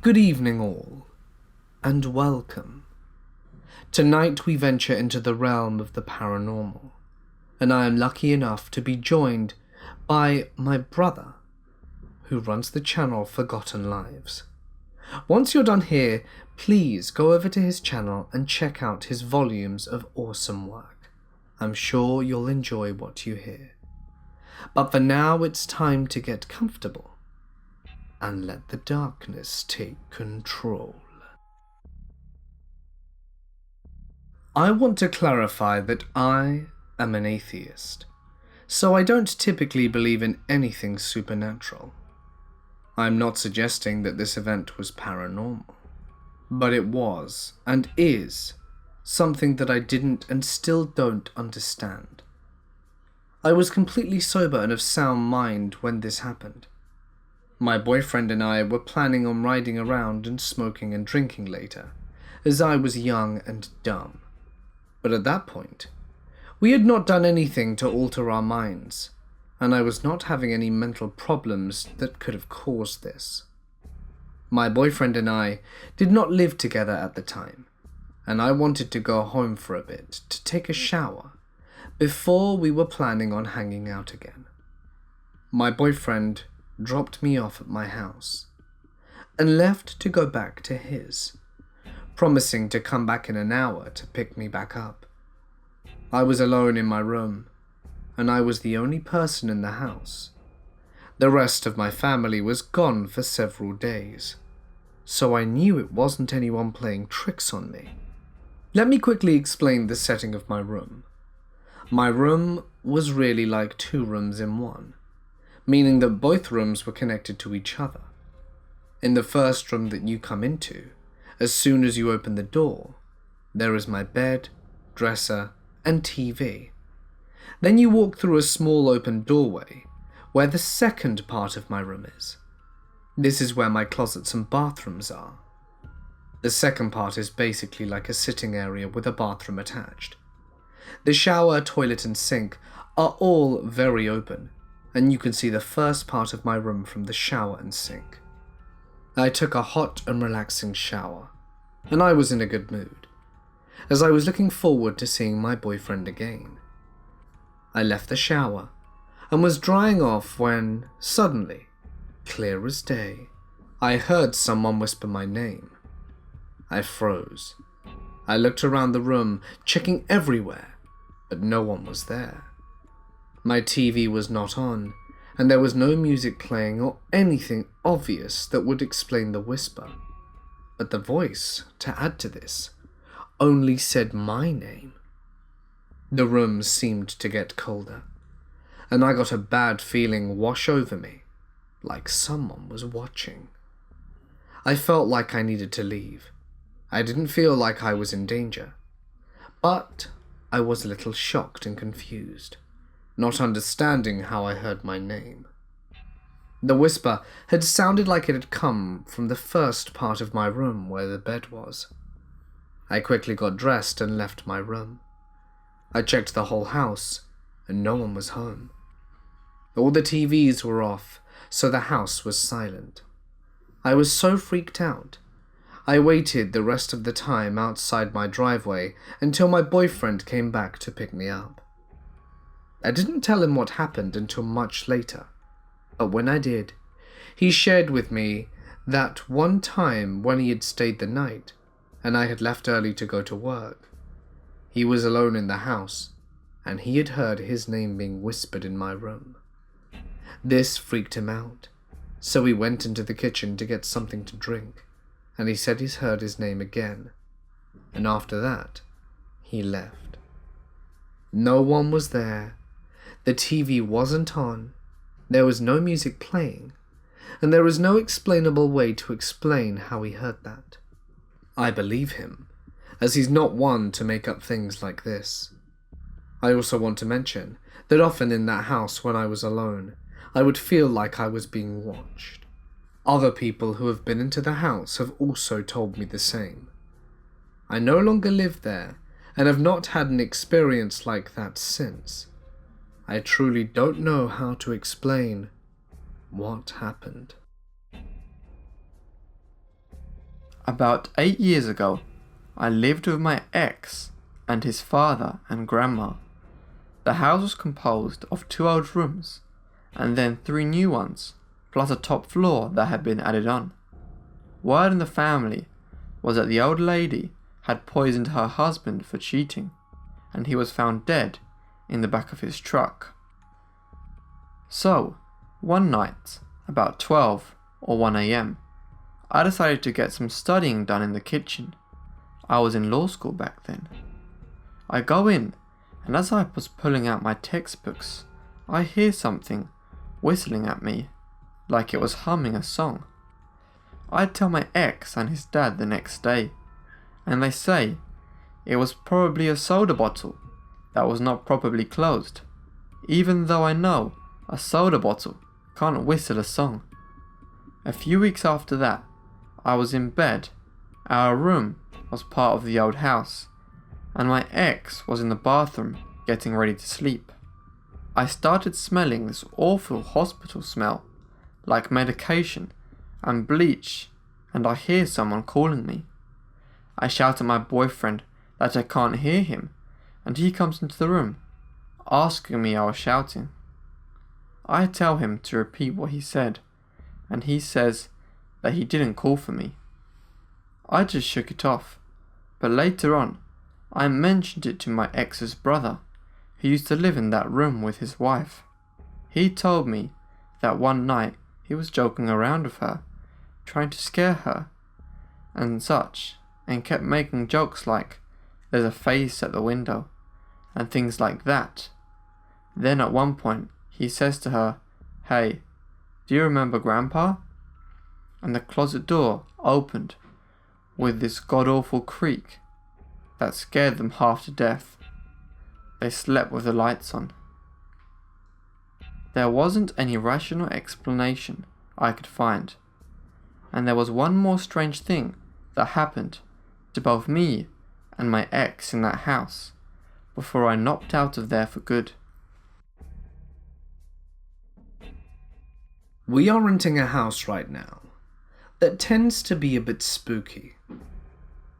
Good evening all, and welcome. Tonight we venture into the realm of the paranormal, and I am lucky enough to be joined by my brother, who runs the channel Forgotten Lives. Once you're done here, please go over to his channel and check out his volumes of awesome work. I'm sure you'll enjoy what you hear. But for now, it's time to get comfortable and let the darkness take control. I want to clarify that I am an atheist, so I don't typically believe in anything supernatural. I'm not suggesting that this event was paranormal, but it was, and is, something that I didn't and still don't understand. I was completely sober and of sound mind when this happened. My boyfriend and I were planning on riding around and smoking and drinking later, as I was young and dumb. But at that point, we had not done anything to alter our minds, and I was not having any mental problems that could have caused this. My boyfriend and I did not live together at the time, and I wanted to go home for a bit to take a shower before we were planning on hanging out again. My boyfriend dropped me off at my house and left to go back to his, promising to come back in an hour to pick me back up. I was alone in my room, and I was the only person in the house. The rest of my family was gone for several days, so I knew it wasn't anyone playing tricks on me. Let me quickly explain the setting of my room. My room was really like two rooms in one, meaning that both rooms were connected to each other. In the first room that you come into, as soon as you open the door, there is my bed, dresser, and TV. Then you walk through a small open doorway, where the second part of my room is. This is where my closets and bathrooms are. The second part is basically like a sitting area with a bathroom attached. The shower, toilet, and sink are all very open, and you can see the first part of my room from the shower and sink. I took a hot and relaxing shower, and I was in a good mood, as I was looking forward to seeing my boyfriend again. I left the shower and was drying off when, suddenly, clear as day, I heard someone whisper my name. I froze. I looked around the room, checking everywhere, but no one was there. My TV was not on, and there was no music playing or anything obvious that would explain the whisper. But the voice, to add to this, only said my name. The room seemed to get colder, and I got a bad feeling wash over me, like someone was watching. I felt like I needed to leave. I didn't feel like I was in danger, but I was a little shocked and confused, not understanding how I heard my name. The whisper had sounded like it had come from the first part of my room where the bed was. I quickly got dressed and left my room. I checked the whole house, and no one was home. All the TVs were off, so the house was silent. I was so freaked out. I waited the rest of the time outside my driveway until my boyfriend came back to pick me up. I didn't tell him what happened until much later, but when I did, he shared with me that one time when he had stayed the night, and I had left early to go to work, he was alone in the house, and he had heard his name being whispered in my room. This freaked him out, so he went into the kitchen to get something to drink, and he said he's heard his name again, and after that, he left. No one was there, the TV wasn't on, there was no music playing, and there is no explainable way to explain how he heard that. I believe him, as he's not one to make up things like this. I also want to mention that often in that house when I was alone, I would feel like I was being watched. Other people who have been into the house have also told me the same. I no longer live there and have not had an experience like that since. I truly don't know how to explain what happened. About 8 years ago, I lived with my ex and his father and grandma. The house was composed of 2 old rooms and then 3 new ones, plus a top floor that had been added on. Word in the family was that the old lady had poisoned her husband for cheating, and he was found dead in the back of his truck. So, one night, about 12 or 1 a.m, I decided to get some studying done in the kitchen. I was in law school back then. I go in, and as I was pulling out my textbooks, I hear something whistling at me, like it was humming a song. I tell my ex and his dad the next day, and they say it was probably a soda bottle that was not properly closed, even though I know a soda bottle can't whistle a song. A few weeks after that, I was in bed. Our room was part of the old house, and my ex was in the bathroom getting ready to sleep. I started smelling this awful hospital smell, like medication and bleach, and I hear someone calling me. I shout at my boyfriend that I can't hear him, and he comes into the room, asking me I was shouting. I tell him to repeat what he said, and he says that he didn't call for me. I just shook it off, but later on, I mentioned it to my ex's brother, who used to live in that room with his wife. He told me that one night he was joking around with her, trying to scare her and such, and kept making jokes like, "There's a face at the window," and things like that. Then at one point, he says to her, "Hey, do you remember Grandpa?" And the closet door opened with this god-awful creak that scared them half to death. They slept with the lights on. There wasn't any rational explanation I could find, and there was one more strange thing that happened to both me and my ex in that house before I knocked out of there for good. We are renting a house right now that tends to be a bit spooky.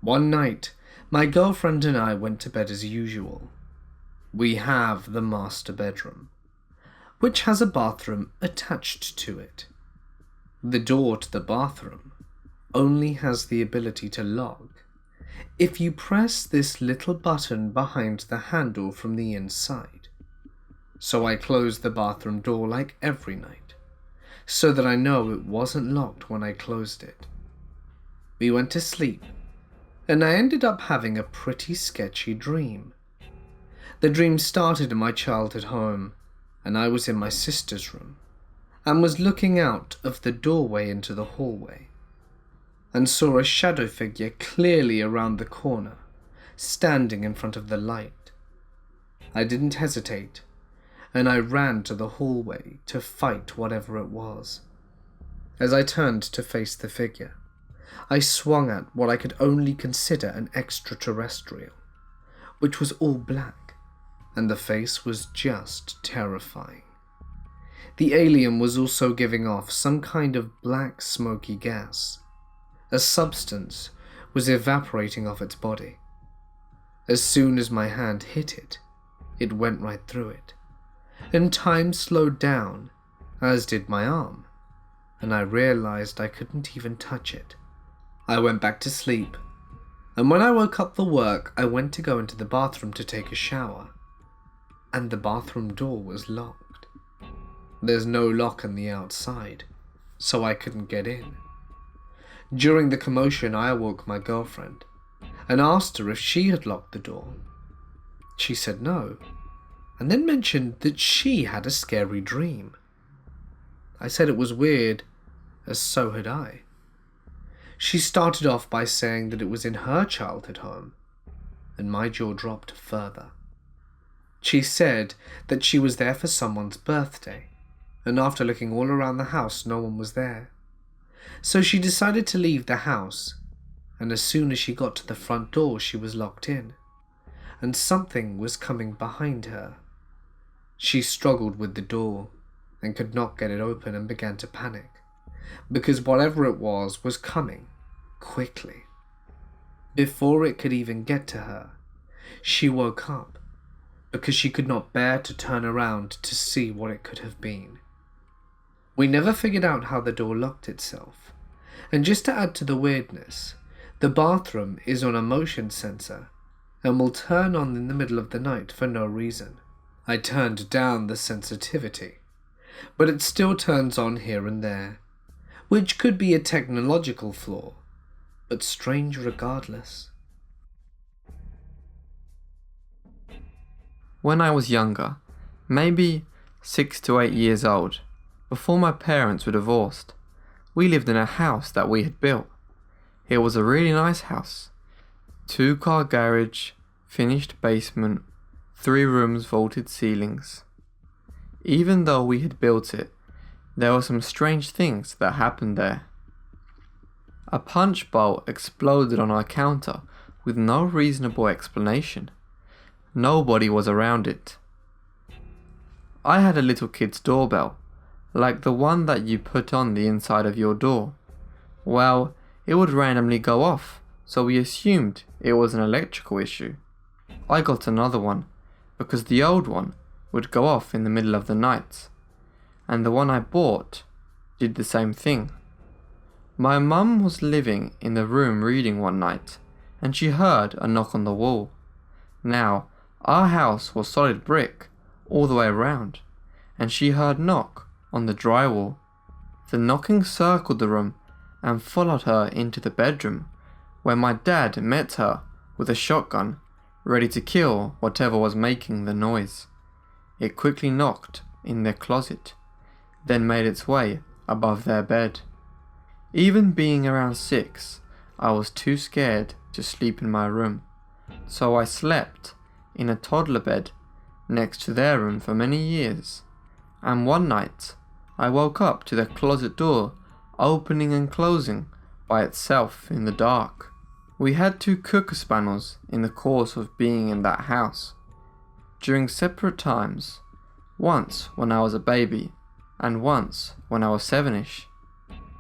One night, my girlfriend and I went to bed as usual. We have the master bedroom, which has a bathroom attached to it. The door to the bathroom only has the ability to lock if you press this little button behind the handle from the inside. So I closed the bathroom door like every night, so that I know it wasn't locked when I closed it. We went to sleep, and I ended up having a pretty sketchy dream. The dream started in my childhood home, and I was in my sister's room, and was looking out of the doorway into the hallway, and saw a shadow figure clearly around the corner, standing in front of the light. I didn't hesitate, and I ran to the hallway to fight whatever it was. As I turned to face the figure, I swung at what I could only consider an extraterrestrial, which was all black, and the face was just terrifying. The alien was also giving off some kind of black smoky gas. A substance was evaporating off its body. As soon as my hand hit it, it went right through it, and time slowed down, as did my arm, and I realized I couldn't even touch it. I went back to sleep, and when I woke up for work, I went to go into the bathroom to take a shower, and the bathroom door was locked. There's no lock on the outside, so I couldn't get in. During the commotion, I awoke my girlfriend and asked her if she had locked the door. She said no, and then mentioned that she had a scary dream. I said it was weird, as so had I. She started off by saying that it was in her childhood home, and my jaw dropped further. She said that she was there for someone's birthday, and after looking all around the house, no one was there. So she decided to leave the house, and as soon as she got to the front door, she was locked in, and something was coming behind her. She struggled with the door and could not get it open and began to panic, because whatever it was coming, quickly. Before it could even get to her, she woke up because she could not bear to turn around to see what it could have been. We never figured out how the door locked itself, and just to add to the weirdness, the bathroom is on a motion sensor and will turn on in the middle of the night for no reason. I turned down the sensitivity, but it still turns on here and there, which could be a technological flaw, but strange regardless. When I was younger, maybe 6 to 8 years old, before my parents were divorced, we lived in a house that we had built. It was a really nice house. 2-car garage, finished basement, 3 rooms, vaulted ceilings. Even though we had built it, there were some strange things that happened there. A punch bowl exploded on our counter with no reasonable explanation. Nobody was around it. I had a little kid's doorbell, like the one that you put on the inside of your door. Well, it would randomly go off, so we assumed it was an electrical issue. I got another one, because the old one would go off in the middle of the night, and the one I bought did the same thing. My mum was living in the room reading one night, and she heard a knock on the wall. Now, our house was solid brick all the way around, and she heard knock on the drywall. The knocking circled the room and followed her into the bedroom, where my dad met her with a shotgun, ready to kill whatever was making the noise. It quickly knocked in their closet, then made its way above their bed. Even being around 6, I was too scared to sleep in my room, so I slept in a toddler bed next to their room for many years, and one night I woke up to the closet door opening and closing by itself in the dark. We had 2 cocker spaniels in the course of being in that house. During separate times, once when I was a baby and once when I was 7ish,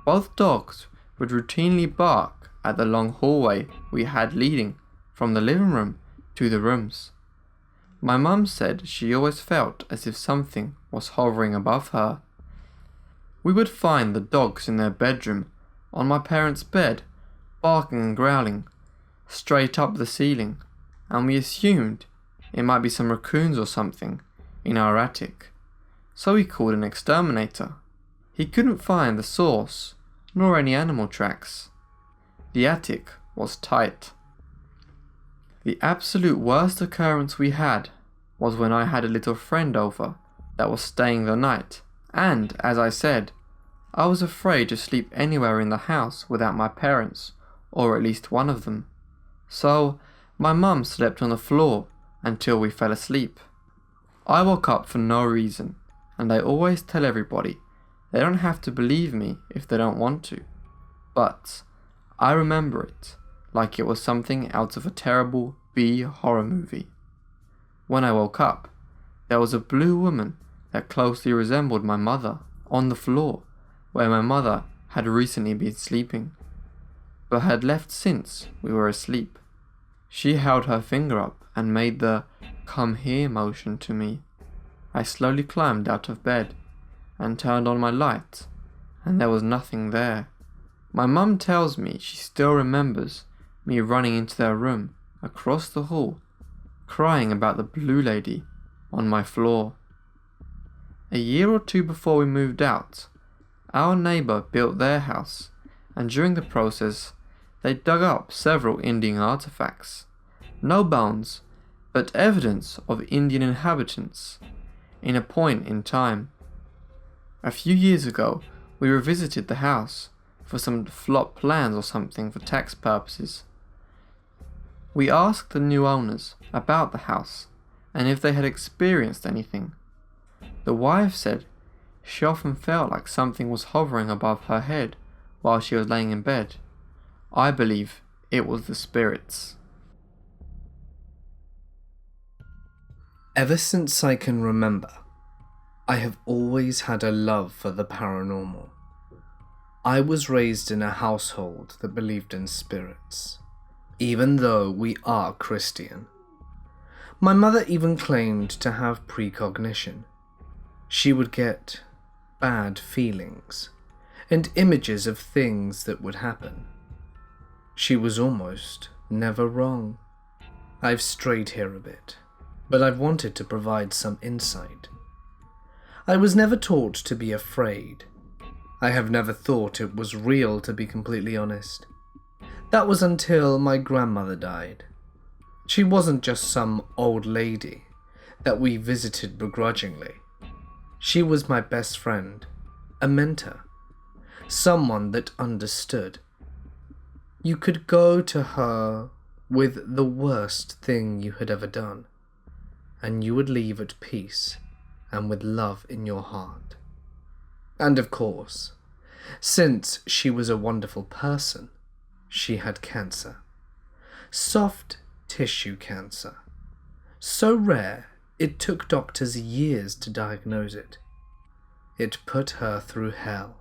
both dogs would routinely bark at the long hallway we had leading from the living room to the rooms. My mum said she always felt as if something was hovering above her. We would find the dogs in their bedroom on my parents' bed, barking and growling, straight up the ceiling, and we assumed it might be some raccoons or something in our attic, so we called an exterminator. He couldn't find the source, nor any animal tracks. The attic was tight. The absolute worst occurrence we had was when I had a little friend over that was staying the night, and, as I said, I was afraid to sleep anywhere in the house without my parents, or at least one of them. So, my mum slept on the floor until we fell asleep. I woke up for no reason, and I always tell everybody they don't have to believe me if they don't want to. But I remember it like it was something out of a terrible B horror movie. When I woke up, there was a blue woman that closely resembled my mother on the floor where my mother had recently been sleeping, but had left since we were asleep. She held her finger up and made the "come here" motion to me. I slowly climbed out of bed and turned on my light, and there was nothing there. My mum tells me she still remembers me running into their room across the hall, crying about the blue lady on my floor. A year or 2 before we moved out, our neighbour built their house, and during the process, they dug up several Indian artifacts. No bones, but evidence of Indian inhabitants in a point in time. A few years ago, we revisited the house for some flop plans or something for tax purposes. We asked the new owners about the house and if they had experienced anything. The wife said she often felt like something was hovering above her head while she was laying in bed. I believe it was the spirits. Ever since I can remember, I have always had a love for the paranormal. I was raised in a household that believed in spirits, even though we are Christian. My mother even claimed to have precognition. She would get bad feelings and images of things that would happen. She was almost never wrong. I've strayed here a bit, but I've wanted to provide some insight. I was never taught to be afraid. I have never thought it was real, to be completely honest. That was until my grandmother died. She wasn't just some old lady that we visited begrudgingly. She was my best friend, a mentor, someone that understood. You could go to her with the worst thing you had ever done, and you would leave at peace and with love in your heart. And of course, since she was a wonderful person, she had cancer. Soft tissue cancer. So rare, it took doctors years to diagnose it. It put her through hell.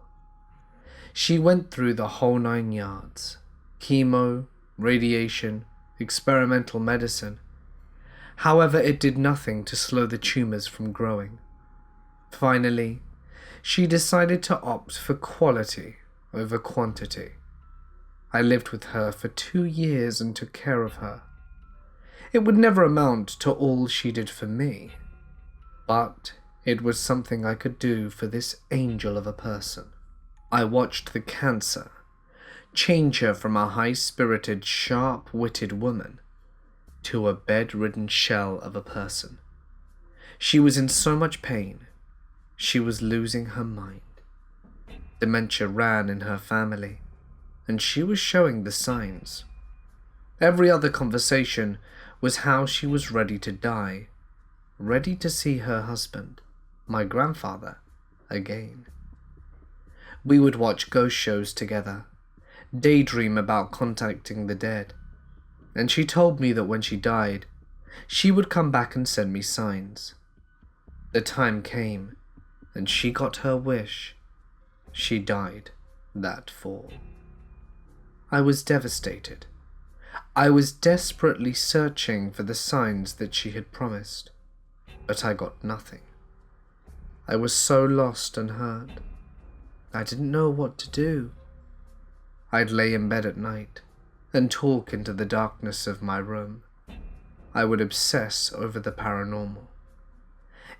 She went through the whole 9 yards. Chemo, radiation, experimental medicine. However, it did nothing to slow the tumors from growing. Finally, she decided to opt for quality over quantity. I lived with her for 2 years and took care of her. It would never amount to all she did for me, but it was something I could do for this angel of a person. I watched the cancer change her from a high-spirited, sharp-witted woman to a bedridden shell of a person. She was in so much pain. She was losing her mind. Dementia ran in her family, and she was showing the signs. Every other conversation was how she was ready to die, ready to see her husband, my grandfather, again. We would watch ghost shows together, daydream about contacting the dead, and she told me that when she died, she would come back and send me signs. The time came, and she got her wish. She died that fall. I was devastated. I was desperately searching for the signs that she had promised, but I got nothing. I was so lost and hurt. I didn't know what to do. I'd lay in bed at night and talk into the darkness of my room. I would obsess over the paranormal.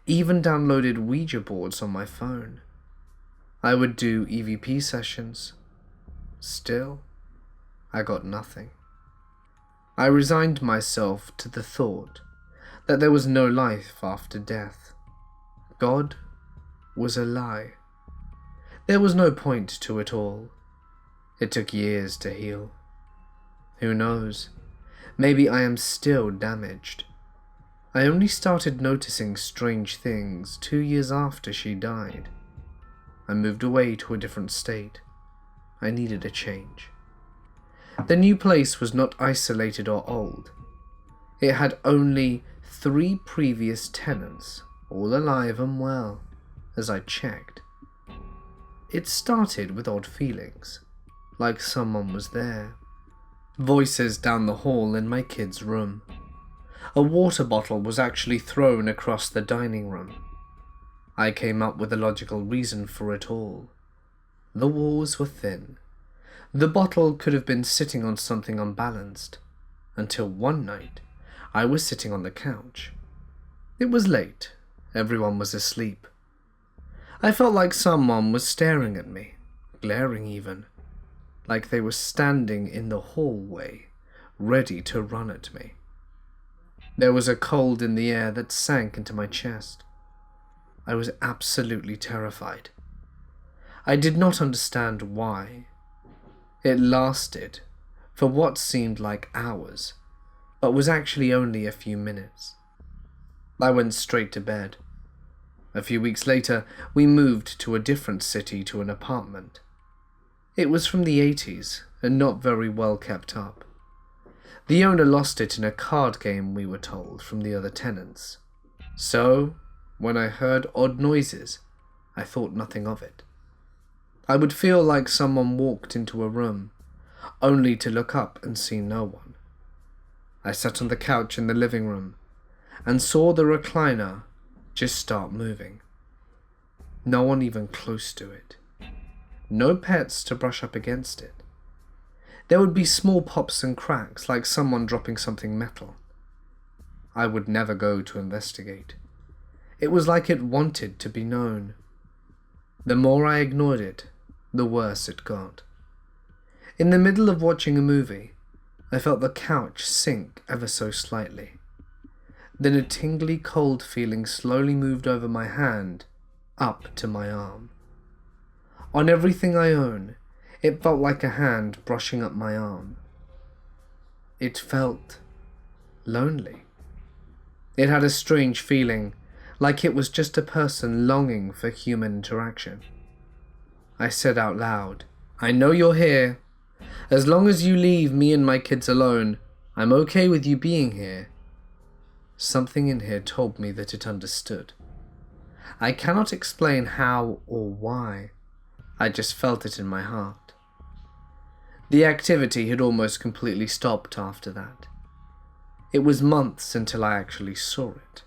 Even downloaded Ouija boards on my phone. I would do EVP sessions. Still, I got nothing. I resigned myself to the thought that there was no life after death. God was a lie. There was no point to it all. It took years to heal. Who knows? Maybe I am still damaged. I only started noticing strange things 2 years after she died. I moved away to a different state. I needed a change. The new place was not isolated or old. It had only 3 previous tenants, all alive and well, as I checked. It started with odd feelings, like someone was there. Voices down the hall in my kid's room. A water bottle was actually thrown across the dining room. I came up with a logical reason for it all. The walls were thin. The bottle could have been sitting on something unbalanced, until one night I was sitting on the couch. It was late. Everyone was asleep. I felt like someone was staring at me, glaring even, like they were standing in the hallway, ready to run at me. There was a cold in the air that sank into my chest. I was absolutely terrified. I did not understand why. It lasted for what seemed like hours, but was actually only a few minutes. I went straight to bed. A few weeks later, we moved to a different city to an apartment. It was from the 80s and not very well kept up. The owner lost it in a card game, we were told, from the other tenants. So, when I heard odd noises, I thought nothing of it. I would feel like someone walked into a room, only to look up and see no one. I sat on the couch in the living room and saw the recliner just start moving. No one even close to it. No pets to brush up against it. There would be small pops and cracks like someone dropping something metal. I would never go to investigate. It was like it wanted to be known. The more I ignored it, the worse it got. In the middle of watching a movie, I felt the couch sink ever so slightly. Then a tingly cold feeling slowly moved over my hand, up to my arm. On everything I own, it felt like a hand brushing up my arm. It felt lonely. It had a strange feeling, like it was just a person longing for human interaction. I said out loud, "I know you're here. As long as you leave me and my kids alone, I'm okay with you being here." Something in here told me that it understood. I cannot explain how or why. I just felt it in my heart. The activity had almost completely stopped after that. It was months until I actually saw it.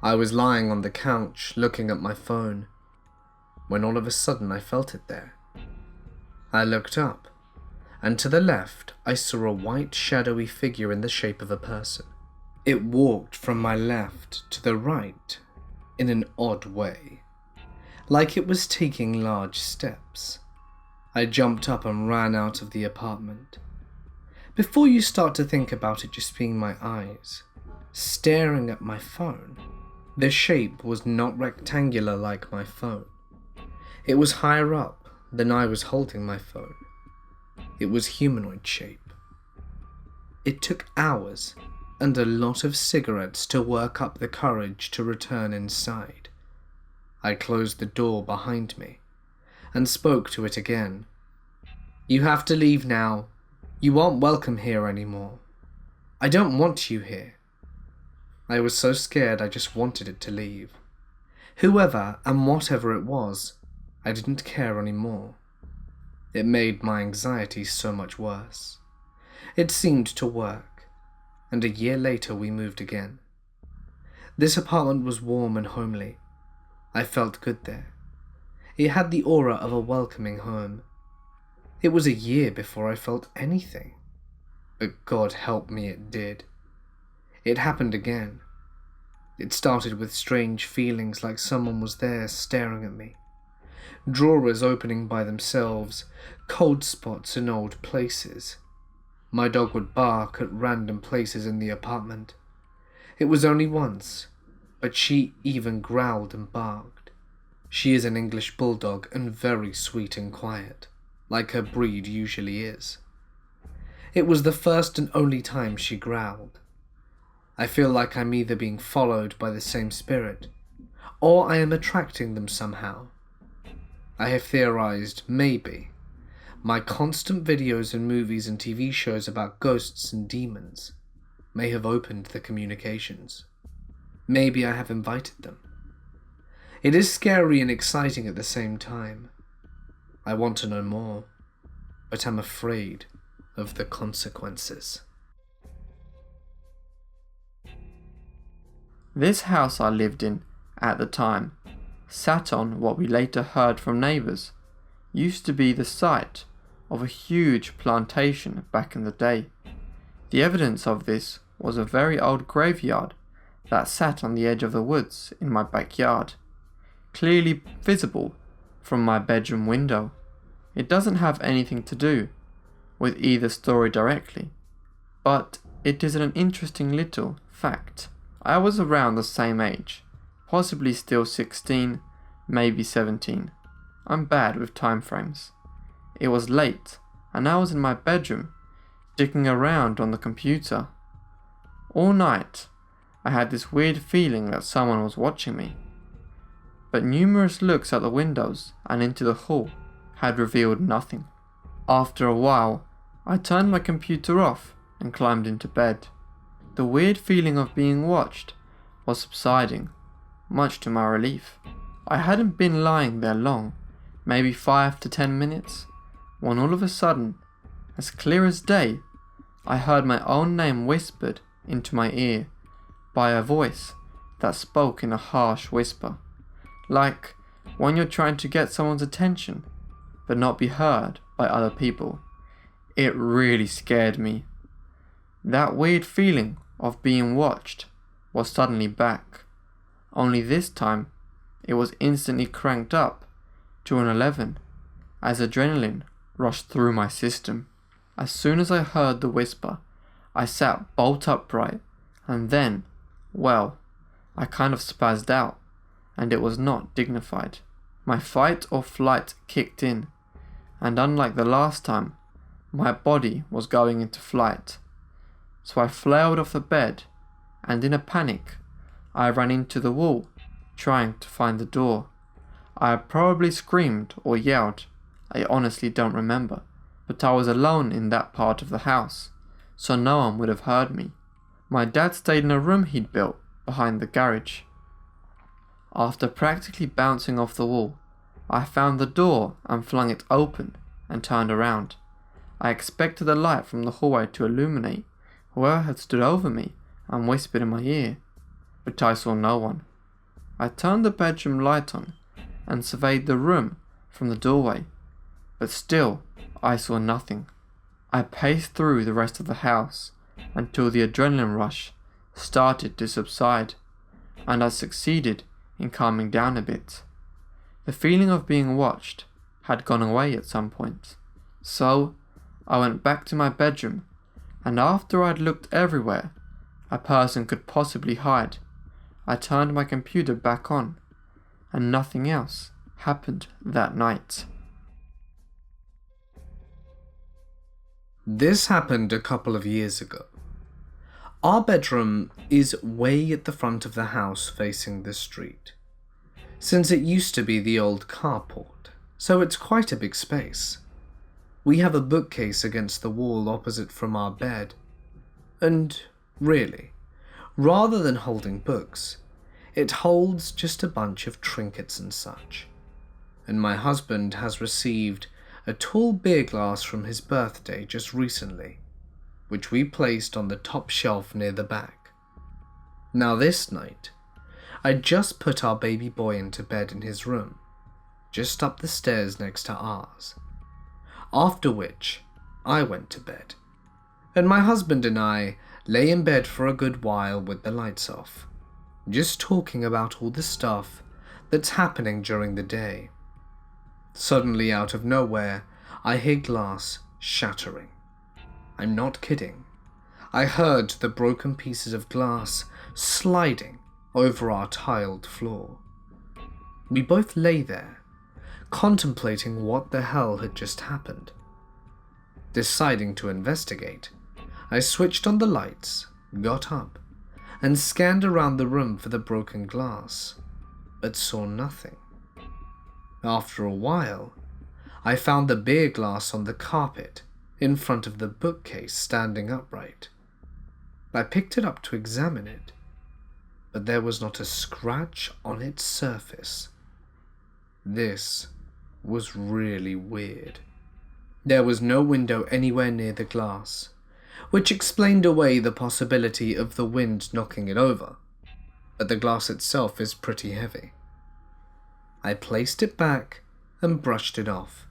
I was lying on the couch looking at my phone when all of a sudden I felt it there. I looked up, and to the left I saw a white shadowy figure in the shape of a person. It walked from my left to the right in an odd way, like it was taking large steps. I jumped up and ran out of the apartment. Before you start to think about it just being my eyes staring at my phone, the shape was not rectangular like my phone. It was higher up than I was holding my phone. It was humanoid shape. It took hours and a lot of cigarettes to work up the courage to return inside. I closed the door behind me and spoke to it again. "You have to leave now. You aren't welcome here anymore. I don't want you here." I was so scared I just wanted it to leave. Whoever and whatever it was, I didn't care anymore. It made my anxiety so much worse. It seemed to work, and a year later we moved again. This apartment was warm and homely. I felt good there. It had the aura of a welcoming home. It was a year before I felt anything, but God help me it did. It happened again. It started with strange feelings like someone was there staring at me. Drawers opening by themselves, cold spots in old places. My dog would bark at random places in the apartment. It was only once, but she even growled and barked. She is an English bulldog and very sweet and quiet, like her breed usually is. It was the first and only time she growled. I feel like I'm either being followed by the same spirit, or I am attracting them somehow. I have theorized maybe my constant videos and movies and TV shows about ghosts and demons may have opened the communications. Maybe I have invited them. It is scary and exciting at the same time. I want to know more, but I'm afraid of the consequences. This house I lived in, at the time, sat on what we later heard from neighbours, used to be the site of a huge plantation back in the day. The evidence of this was a very old graveyard that sat on the edge of the woods in my backyard, clearly visible from my bedroom window. It doesn't have anything to do with either story directly, but it is an interesting little fact. I was around the same age, possibly still 16, maybe 17. I'm bad with time frames. It was late, and I was in my bedroom, dicking around on the computer. All night, I had this weird feeling that someone was watching me. But numerous looks at the windows and into the hall had revealed nothing. After a while, I turned my computer off and climbed into bed. The weird feeling of being watched was subsiding, much to my relief. I hadn't been lying there long, maybe 5 to 10 minutes, when all of a sudden, as clear as day, I heard my own name whispered into my ear by a voice that spoke in a harsh whisper, like when you're trying to get someone's attention but not be heard by other people. It really scared me. That weird feeling of being watched was suddenly back, only this time it was instantly cranked up to an 11 as adrenaline rushed through my system. As soon as I heard the whisper, I sat bolt upright, and then, well, I kind of spazzed out, and it was not dignified. My fight or flight kicked in, and unlike the last time, my body was going into flight. So I flailed off the bed, and in a panic, I ran into the wall, trying to find the door. I probably screamed or yelled, I honestly don't remember, but I was alone in that part of the house, so no one would have heard me. My dad stayed in a room he'd built behind the garage. After practically bouncing off the wall, I found the door and flung it open and turned around. I expected the light from the hallway to illuminate whoever had stood over me and whispered in my ear, but I saw no one. I turned the bedroom light on and surveyed the room from the doorway, but still I saw nothing. I paced through the rest of the house until the adrenaline rush started to subside, and I succeeded in calming down a bit. The feeling of being watched had gone away at some point, so I went back to my bedroom, and after I'd looked everywhere a person could possibly hide, I turned my computer back on, and nothing else happened that night. This happened a couple of years ago. Our bedroom is way at the front of the house facing the street, since it used to be the old carport, so it's quite a big space. We have a bookcase against the wall opposite from our bed, and really, rather than holding books, it holds just a bunch of trinkets and such. And my husband has received a tall beer glass from his birthday just recently, which we placed on the top shelf near the back. Now this night, I just put our baby boy into bed in his room, just up the stairs next to ours, after which I went to bed, and my husband and I lay in bed for a good while with the lights off, just talking about all the stuff that's happening during the day. Suddenly, out of nowhere, I hear glass shattering. I'm not kidding. I heard the broken pieces of glass sliding over our tiled floor. We both lay there, contemplating what the hell had just happened. Deciding to investigate, I switched on the lights, got up, and scanned around the room for the broken glass, but saw nothing. After a while, I found the beer glass on the carpet in front of the bookcase standing upright. I picked it up to examine it, but there was not a scratch on its surface. This was really weird. There was no window anywhere near the glass, which explained away the possibility of the wind knocking it over, but the glass itself is pretty heavy. I placed it back and brushed it off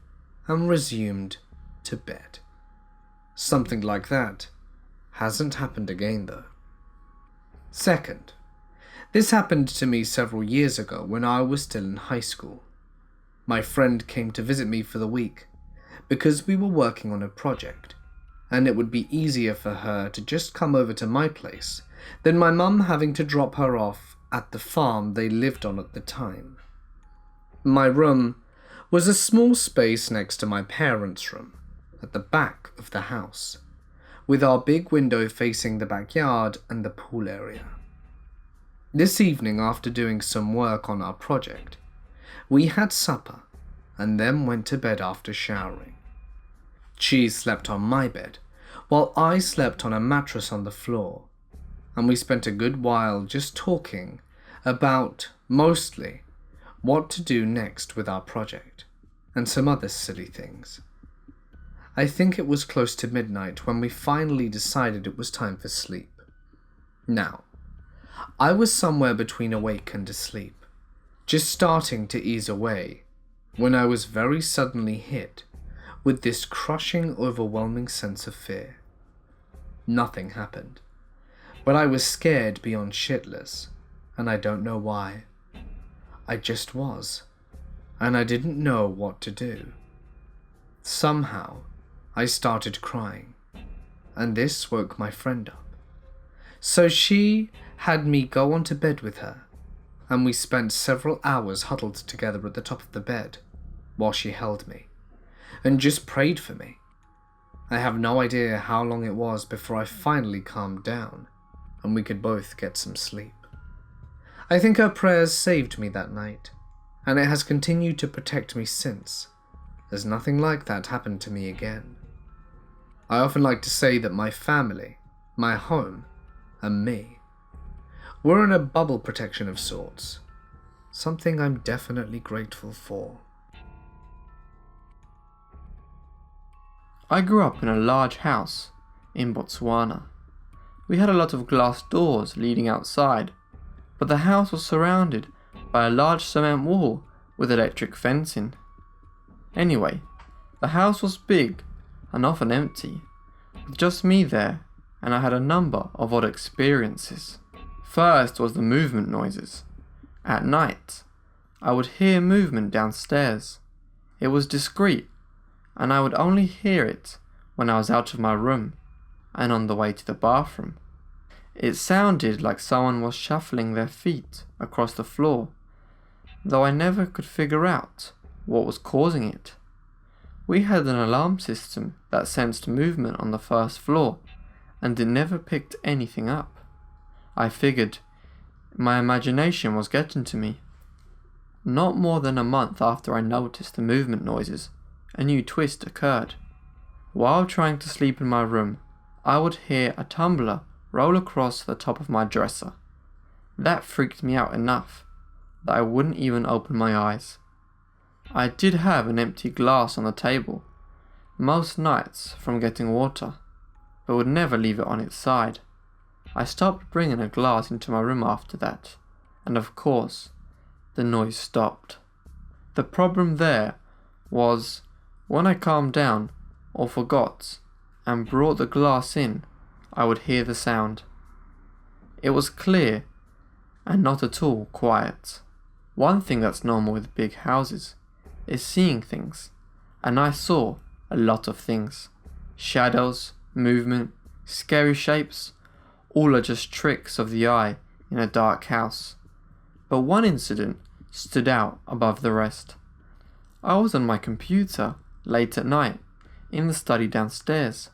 and resumed to bed. Something like that hasn't happened again though. Second, this happened to me several years ago when I was still in high school. My friend came to visit me for the week because we were working on a project, and it would be easier for her to just come over to my place than my mum having to drop her off at the farm they lived on at the time. My room was a small space next to my parents' room at the back of the house, with our big window facing the backyard and the pool area. This evening, after doing some work on our project, we had supper and then went to bed after showering. She slept on my bed, while I slept on a mattress on the floor, and we spent a good while just talking about, mostly, what to do next with our project. and some other silly things. I think it was close to midnight when we finally decided it was time for sleep. Now, I was somewhere between awake and asleep, just starting to ease away, when I was very suddenly hit with this crushing, overwhelming sense of fear. Nothing happened, but I was scared beyond shitless, and I don't know why. I just was, and I didn't know what to do. Somehow, I started crying, and this woke my friend up. So she had me go onto bed with her, and we spent several hours huddled together at the top of the bed, while she held me, and just prayed for me. I have no idea how long it was before I finally calmed down, and we could both get some sleep. I think her prayers saved me that night, and it has continued to protect me since, as nothing like that happened to me again. I often like to say that my family, my home, and me, we're in a bubble protection of sorts, something I'm definitely grateful for. I grew up in a large house in Botswana. We had a lot of glass doors leading outside, but the house was surrounded by a large cement wall with electric fencing. Anyway, the house was big and often empty, with just me there, and I had a number of odd experiences. First was the movement noises. At night, I would hear movement downstairs. It was discreet, and I would only hear it when I was out of my room and on the way to the bathroom. It sounded like someone was shuffling their feet across the floor, though I never could figure out what was causing it. We had an alarm system that sensed movement on the first floor, and it never picked anything up. I figured my imagination was getting to me. Not more than a month after I noticed the movement noises, a new twist occurred. While trying to sleep in my room, I would hear a tumbler roll across the top of my dresser. That freaked me out enough that I wouldn't even open my eyes. I did have an empty glass on the table, most nights from getting water, but would never leave it on its side. I stopped bringing a glass into my room after that, and of course, the noise stopped. The problem there was, when I calmed down, or forgot, and brought the glass in, I would hear the sound. It was clear, and not at all quiet. One thing that's normal with big houses is seeing things, and I saw a lot of things. Shadows, movement, scary shapes, all are just tricks of the eye in a dark house. But one incident stood out above the rest. I was on my computer late at night in the study downstairs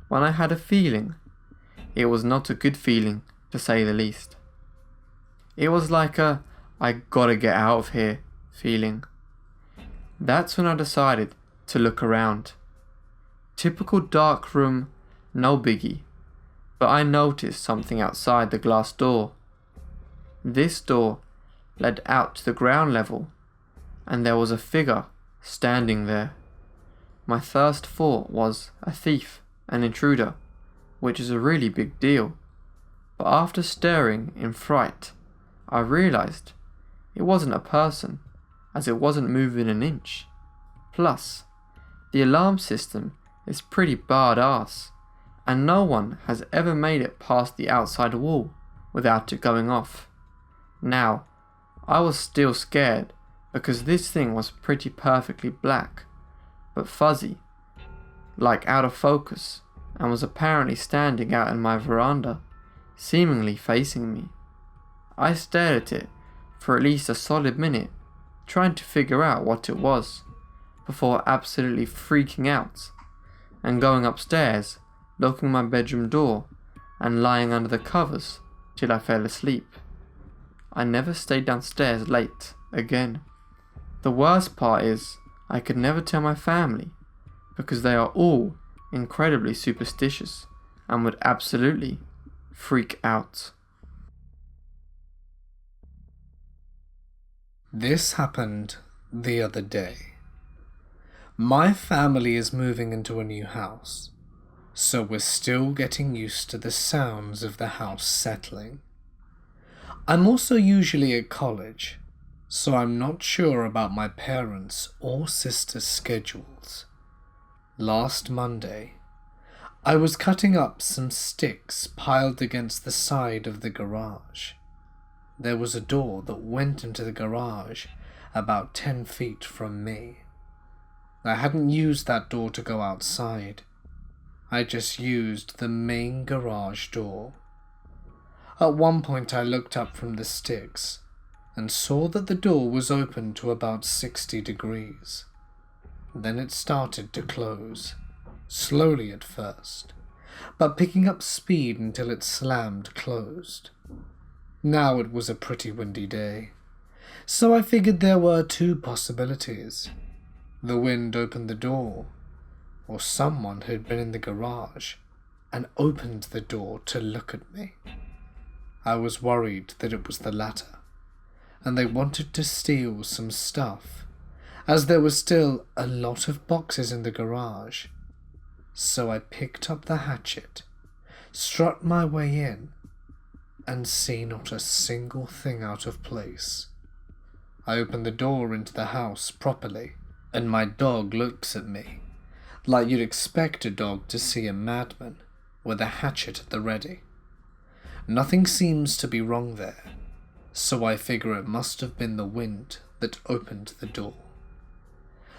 when I had a feeling. It was not a good feeling, to say the least. It was like a "I gotta get out of here" feeling. That's when I decided to look around. Typical dark room, no biggie, but I noticed something outside the glass door. This door led out to the ground level, and there was a figure standing there. My first thought was a thief, an intruder, which is a really big deal, but after staring in fright, I realized it wasn't a person, as it wasn't moving an inch. Plus, the alarm system is pretty badass, and no one has ever made it past the outside wall without it going off. Now, I was still scared because this thing was pretty perfectly black, but fuzzy, like out of focus, and was apparently standing out in my veranda, seemingly facing me. I stared at it for at least a solid minute, trying to figure out what it was, before absolutely freaking out, and going upstairs, locking my bedroom door, and lying under the covers till I fell asleep. I never stayed downstairs late again. The worst part is, I could never tell my family, because they are all incredibly superstitious, and would absolutely freak out. This happened the other day. My family is moving into a new house, so we're still getting used to the sounds of the house settling. I'm also usually at college, so I'm not sure about my parents' or sister's schedules. Last Monday, I was cutting up some sticks piled against the side of the garage. There was a door that went into the garage about 10 feet from me. I hadn't used that door to go outside. I just used the main garage door. At one point I looked up from the sticks and saw that the door was open to about 60 degrees. Then it started to close, slowly at first, but picking up speed until it slammed closed. Now it was a pretty windy day, so I figured there were two possibilities. The wind opened the door, or someone had been in the garage and opened the door to look at me. I was worried that it was the latter, and they wanted to steal some stuff, as there were still a lot of boxes in the garage. So I picked up the hatchet, strut my way in, and see not a single thing out of place. I opened the door into the house properly, and my dog looks at me, like you'd expect a dog to see a madman with a hatchet at the ready. Nothing seems to be wrong there, so I figure it must have been the wind that opened the door.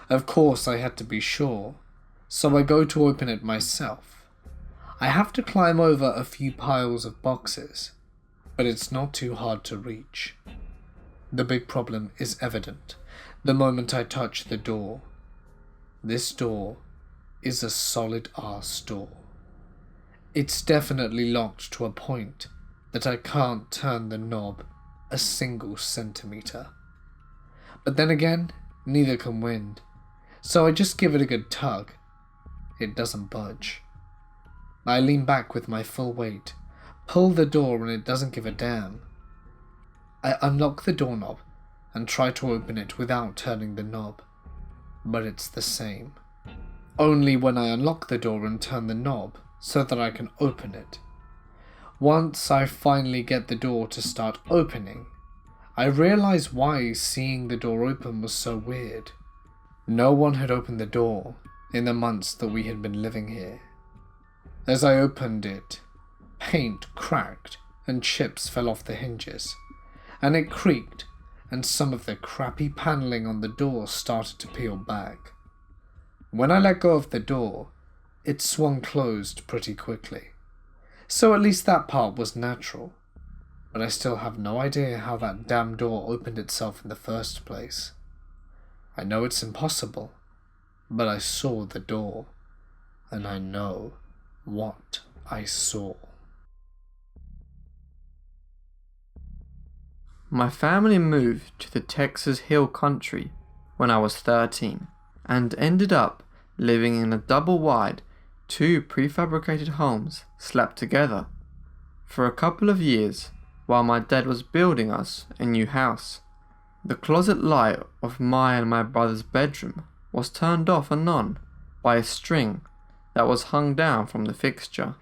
Of course I had to be sure, so I go to open it myself. I have to climb over a few piles of boxes, but it's not too hard to reach. The big problem is evident the moment I touch the door. This door is a solid-ass door. It's definitely locked to a point that I can't turn the knob a single centimeter. But then again, neither can wind, so I just give it a good tug. It doesn't budge. I lean back with my full weight, pull the door, and it doesn't give a damn. I unlock the doorknob and try to open it without turning the knob, but it's the same. Only when I unlock the door and turn the knob so that I can open it. Once I finally get the door to start opening, I realize why seeing the door open was so weird. No one had opened the door in the months that we had been living here. As I opened it, paint cracked and chips fell off the hinges, and it creaked, and some of the crappy paneling on the door started to peel back. When I let go of the door, it swung closed pretty quickly, so at least that part was natural, but I still have no idea how that damn door opened itself in the first place. I know it's impossible, but I saw the door, and I know what I saw. My family moved to the Texas Hill Country when I was 13 and ended up living in a double-wide, 2 prefabricated homes slapped together for a couple of years while my dad was building us a new house. The closet light of my and my brother's bedroom was turned off and on by a string that was hung down from the fixture,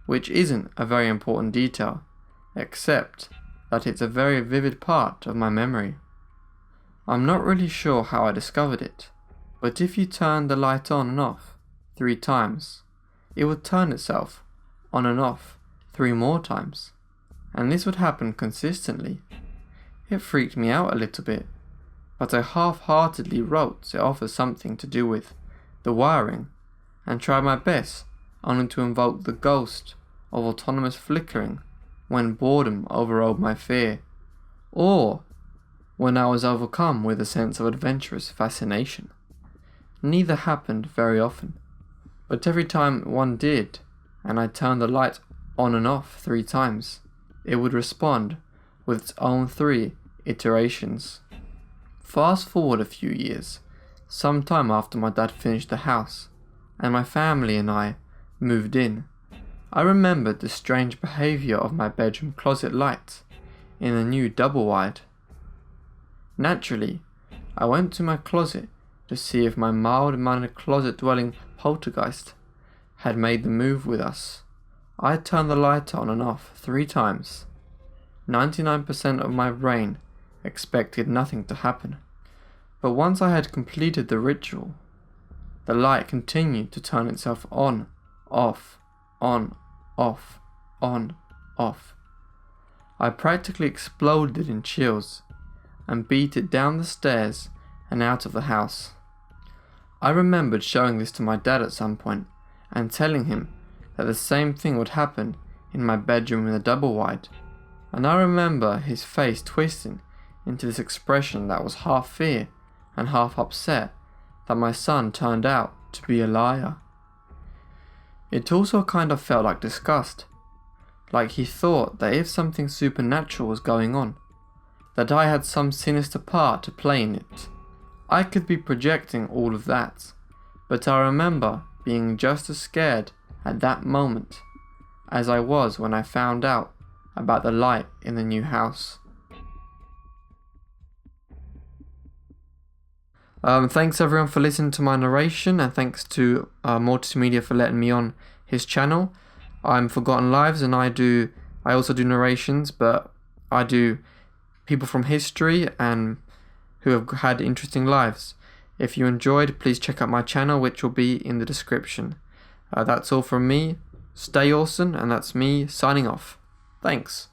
which isn't a very important detail, except that it's a very vivid part of my memory. I'm not really sure how I discovered it, but if you turn the light on and off 3 times, it would turn itself on and off 3 more times, and this would happen consistently. It freaked me out a little bit, but I half-heartedly wrote it off as something to do with the wiring, and tried my best only to invoke the ghost of autonomous flickering when boredom overrode my fear, or when I was overcome with a sense of adventurous fascination. Neither happened very often, but every time one did, and I turned the light on and off 3 times, it would respond with its own 3 iterations. Fast forward a few years, sometime after my dad finished the house, and my family and I moved in, I remembered the strange behaviour of my bedroom closet light in the new double-wide. Naturally, I went to my closet to see if my mild-mannered closet-dwelling poltergeist had made the move with us. I turned the light on and off 3 times. 99% of my brain expected nothing to happen. But once I had completed the ritual, the light continued to turn itself on, off, on, off, on, off. I practically exploded in chills and beat it down the stairs and out of the house. I remembered showing this to my dad at some point and telling him that the same thing would happen in my bedroom in the double wide, and I remember his face twisting into this expression that was half fear and half upset that my son turned out to be a liar. It also kind of felt like disgust, like he thought that if something supernatural was going on, that I had some sinister part to play in it. I could be projecting all of that, but I remember being just as scared at that moment as I was when I found out about the light in the new house. Thanks everyone for listening to my narration, and thanks to Mortis Media for letting me on his channel. I'm Forgotten Lives, and I also do narrations, but I do people from history and who have had interesting lives. If you enjoyed, please check out my channel, which will be in the description. That's all from me. Stay awesome, and that's me signing off. Thanks.